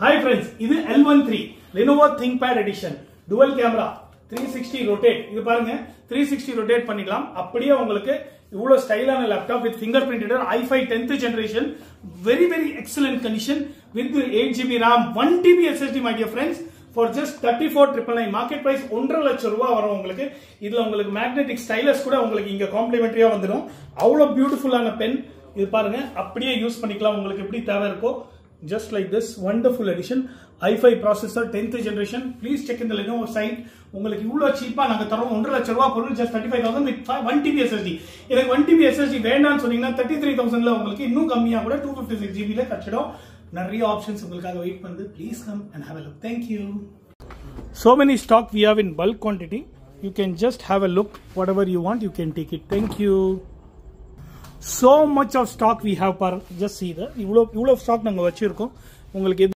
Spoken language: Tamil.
Hi friends, இது L13 Lenovo ThinkPad Edition dual camera 360 rotate. இது பாருங்க 360 rotate பண்ணிக்கலாம். அப்படியே உங்களுக்கு இவ்வளவு ஸ்டைலான laptop with fingerprint reader i5 10th generation, very excellent condition with 8GB RAM, 1TB SSD my dear friends for just 34,999. market price 1.5 லட்சம் ரூபாய் வரும் உங்களுக்கு. இதுல உங்களுக்கு மேக்னெட்டிக் ஸ்டைலஸ் கூட உங்களுக்கு இங்க காம்ப்ளிமெண்டரியா வந்துரும். அவ்வளவு பியூட்டிஃபுல்லான பென் இது பாருங்க, அப்படியே யூஸ் பண்ணிக்கலாம் உங்களுக்கு எப்படி தேவை இருக்கோ. Just like this, wonderful edition, i5 processor 10th generation. Please check in the Lenovo site. உங்களுக்கு இவ்வளவு சீப்பா நாங்க தரோம். 1.5 லட்சம் ரூபாய் பொருள் just 35,000 with 1TB SSD. எனக்கு 1TB SSD வேண்டாம்னு சொன்னீங்கன்னா 33,000 ல உங்களுக்கு இன்னும் கம்மியா கூட 256GB ல கிடைச்சிடும். நிறைய ஆப்ஷன்ஸ் உங்களுக்காக வெயிட் பண்ணுது. Please come and have a look. Thank you. So many stock we have in bulk quantity. You can just have a look. Whatever you want, you can take it. Thank you. So much of stock we have. Just see the இவ்வளவு ஸ்டாக் நாங்க வச்சிருக்கோம் உங்களுக்கு.